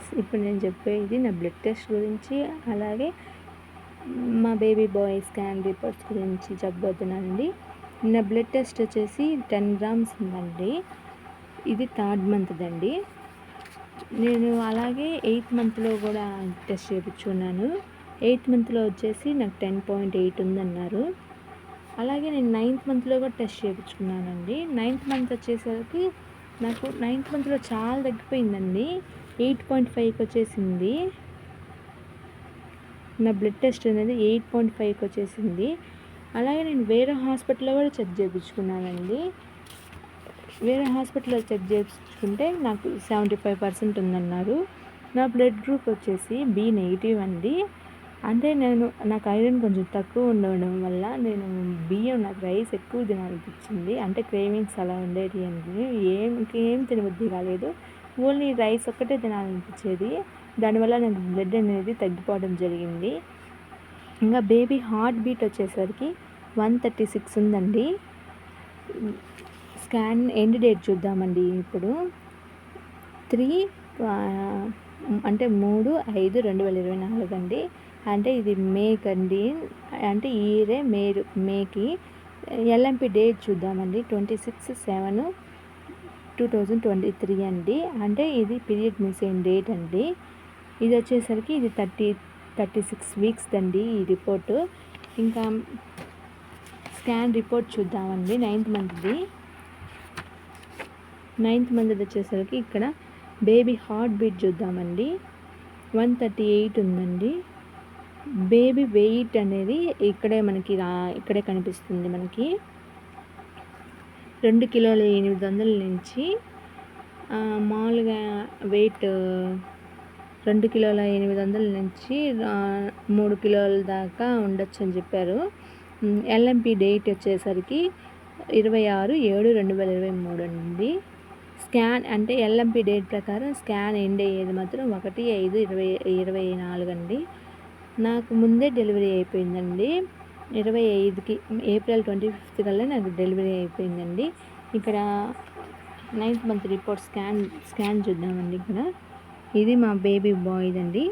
Friends, ఇప్పుడు నేను చెప్పేది నా బ్లడ్ టెస్ట్ గురించి, అలాగే మా బేబీ బాయ్ స్కాన్ రిపోర్ట్స్ గురించి చెప్పబోతున్నానండి. నా బ్లడ్ టెస్ట్ వచ్చేసి 10 గ్రామ్స్ ఉందండి. ఇది 3rd మంత్దండి. నేను అలాగే 8th మంత్లో కూడా టెస్ట్ చేయించుకున్నాను. 8th మంత్లో వచ్చేసి నాకు 10.8 ఉందన్నారు. అలాగే నేను 9th మంత్లో కూడా టెస్ట్ చేయించుకున్నానండి. 9th మంత్ వచ్చేసరికి నాకు 9th మంత్లో చాలా తగ్గిపోయిందండి. 8.5కి వచ్చేసింది. నా బ్లడ్ టెస్ట్ అనేది 8.5కి వచ్చేసింది. అలాగే నేను వేరే హాస్పిటల్లో కూడా చెక్ చేయించుకున్నానండి. వేరే హాస్పిటల్లో చెక్ చేయించుకుంటే నాకు 75% ఉందన్నారు. నా బ్లడ్ గ్రూప్ వచ్చేసి బి నెగిటివ్ అండి. అంటే నాకు ఐరన్ కొంచెం తక్కువ ఉండడం వల్ల నాకు రైస్ ఎక్కువ తినాలనిపించింది. అంటే క్రేవింగ్స్ అలా ఉండేది అండి. ఇంకేం తినబుద్ధి కాలేదు. ఓన్లీ రైస్ ఒక్కటే తినాలనిపించేది. దానివల్ల నాకు బ్లడ్ అనేది తగ్గిపోవడం జరిగింది. ఇంకా బేబీ హార్ట్ బీట్ వచ్చేసరికి 136 ఉందండి. స్కాన్ ఎండ్ డేట్ చూద్దామండి. ఇప్పుడు 3/5/2024 అండి. అంటే ఇది మేకి అండి. అంటే ఈ ఇయరే మేకి. ఎల్ఎంపి డేట్ చూద్దామండి. 26/7/2023 అండి. అంటే ఇది పీరియడ్ మిస్ అయిన డేట్ అండి. ఇది వచ్చేసరికి ఇది 36 వీక్స్ అండి ఈ రిపోర్టు. ఇంకా స్కాన్ రిపోర్ట్ చూద్దామండి. 9th మంత్ది. 9th మంత్ది వచ్చేసరికి ఇక్కడ బేబీ హార్ట్ బీట్ చూద్దామండి. 138 ఉందండి. బేబీ వెయిట్ అనేది ఇక్కడే కనిపిస్తుంది మనకి. 2 కిలోల 800 నుంచి మామూలుగా వెయిట్ 2 కిలోల 800 నుంచి 3 కిలోల దాకా ఉండొచ్చు అని చెప్పారు. ఎల్ఎంపి డేట్ వచ్చేసరికి 26/7/2023 అండి. స్కాన్ అంటే ఎల్ఎంపి డేట్ ప్రకారం స్కాన్ ఎండ్ అయ్యేది మాత్రం 1/5/2024 అండి. నాకు ముందే డెలివరీ అయిపోయిందండి. 25కి ఏప్రిల్ 25th కల్లా నాకు డెలివరీ అయిపోయిందండి. ఇక్కడ 9th మంత్ రిపోర్ట్ స్కాన్ చూద్దామండి. ఇక్కడ ఇది మా బేబీ బాయ్దండి.